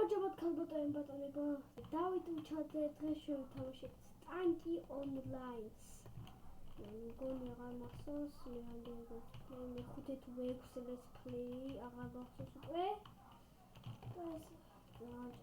Აბაჯობად ქალბატონი ბატონებო, დავით უჩაძე დღეს შევთამაშეთ სტანკი ონლაინს. მგონი აღარ მახსოვს, მე მეხუთე თუ მეექვსე let's play აღარ მახსოვს უკვე. და ეს ძალიან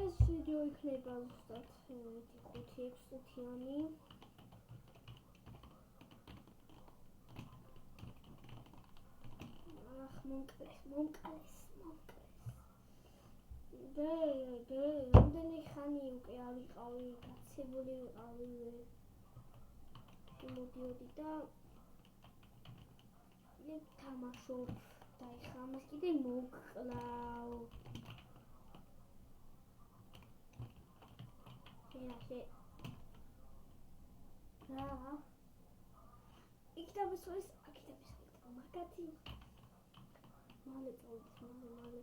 ეს ვიდეო იქნება ზუსტად 5-6 წუთიანი. მონკლეს. რამდენი ხანი უკვე არ ვიყავი, გაცებული ვიყავი. მოდიოდი და თამაშობ და ეხლა ამას კიდე მოვკლავ. რა? იქ დავისვრის, მაგათი. მალე წავიდეთ, მალე.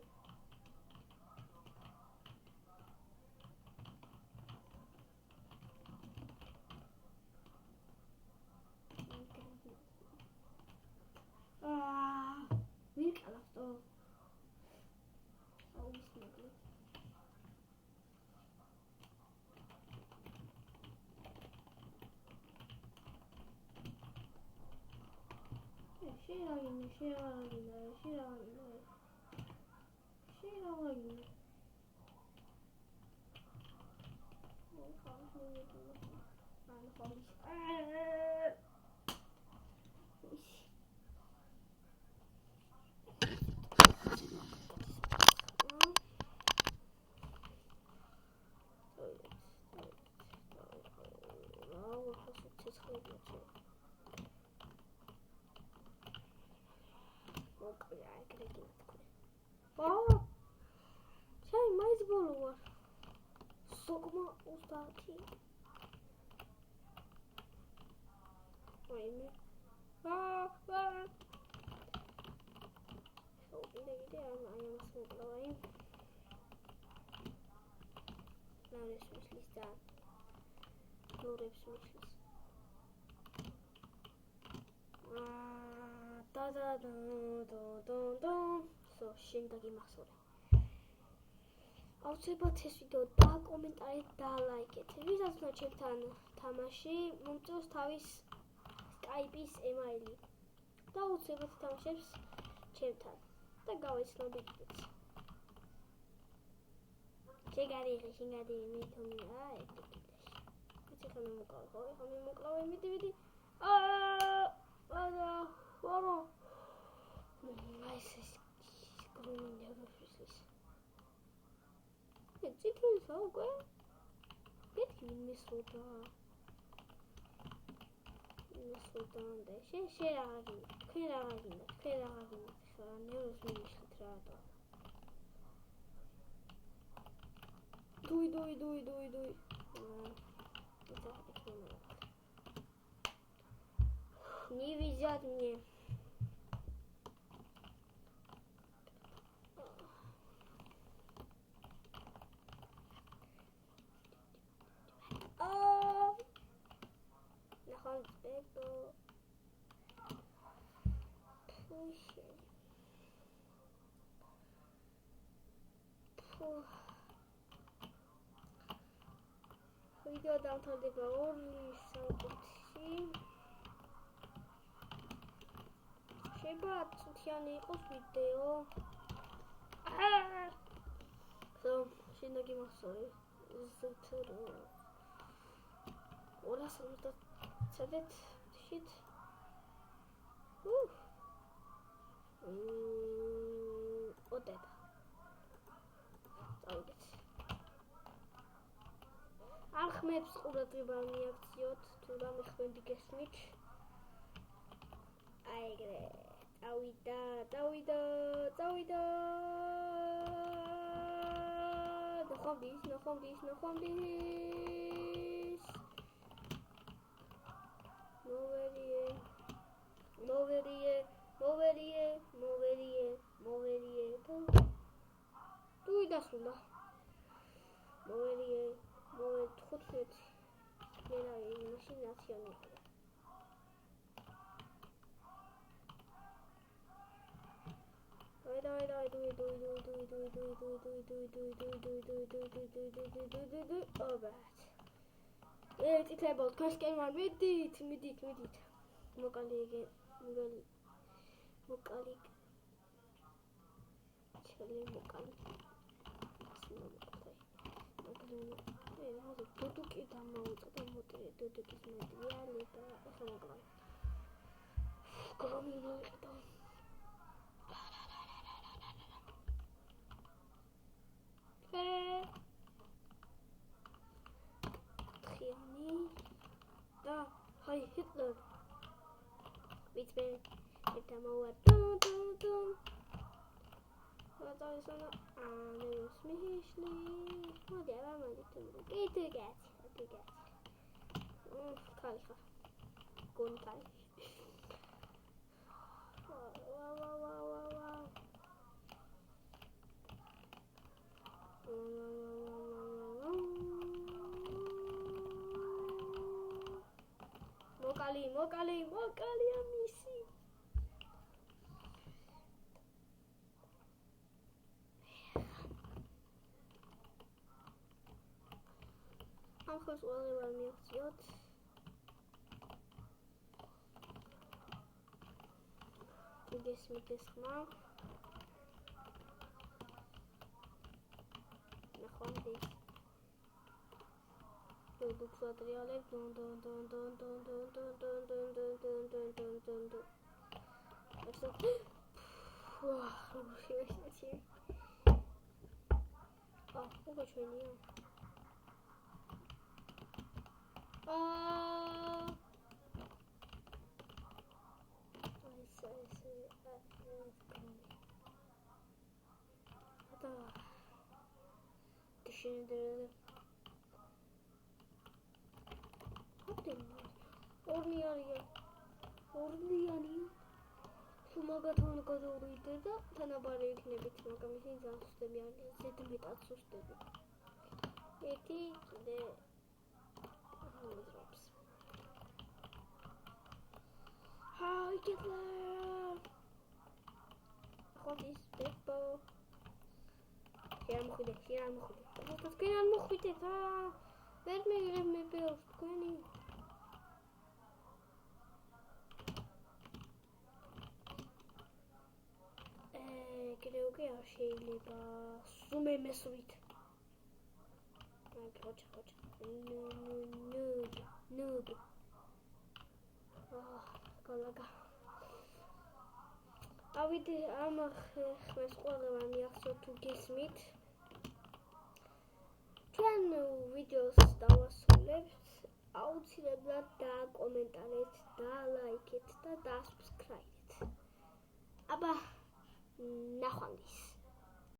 ვიკალავტო. აუცილებლად. Çay mais bolu var. Sokma ustati. Oyunu. Gidelim ayağıma soklayayım. Nerede sürüşlüsten? Doğru hep sürüşlüs. შენდაგი მახსოვე. აუცილებლად ეს ვიდეო დაკომენტარეთ და ლაიქეთ. ვისაც უნდა ჩემთან თამაში, მომწევს თავის Skype-ის ემაილი. და აუცილებლად თამაშებს ჩემთან. და გავეცნობთ. შეგარიღე მე თომია ეთიკეთში. ვიცი ხომ მოკლავე, მიდი. ვარო. ეს ციტულსა უკვე? გეტი მისროდა და შენ აღაგინდა, თქვენ აღაგინდა, ხა ნეუროს მიშლით რატო? დუი. Не везет мне. Нахуй спеку. Пуши. Видео დამთავრდება 2 საუკუნეში. შეიძლება წუთიანი იყოს ვიდეო. შენდაგი მახსოვე. ზეთრო. 250 shit. ოდება. წავიდეთ. არ ხმებს ყურადღება მიაქციოთ, თუ რამე ხმები გესმით. აიგრე. წავიდა. ნახომდის. მოვერიე. დასრულდა. მოვერი 15 მერაი მაშინ 10-იანი იყო. წითლებოთ ქაშკენვარ მიდით მოკალი დუდუკი დამოუწყდა მოტირე დუდუკის მოდიალი და ახლა მოკალი გრომინო იყდა ტრიანი და ჰაი ჰიტლერ ვიცმე ერთ ამოვა Sonra annem smişli. Hadi devam edelim. Getir geç. Kalka. Gon kal. Mokali amisi. Ახოს ყველა მიაღწიოთ. გესმით ეს ხმა. ნახვამდის. დუდუქს ატრიალებ დონ. ასე. ვაჰ, როგორი ესეთი. უკვე ჩვენია. ორნიანი შუმაგათან გადავიდე და თანაბარი იქნებით, მაგრამ ისინი ძალიან სუსტები არიან, ზედმეტად სუსტები. ერთი კიდე ამოძრობს. Hi Hitler! ხოდის პეპო. შენ მოხვიდე. თქვენ არ მოხვიდეთ, ვერ მიგრებ მე პეოს თქვენი. კიდევ არ შეიძლება. სუმე მესვით. ხოჭა. Noob. Კოლაგა. ავიდე ამ ხმეს ყველა მიახსოვთ თუ გესმით. ჩვენ ვიდეოს დავასრულებთ. აუცილებლად დააკომენტარეთ, დალაიქეთ და დასაბსკრაიბეთ. აბა, ნახვამდის.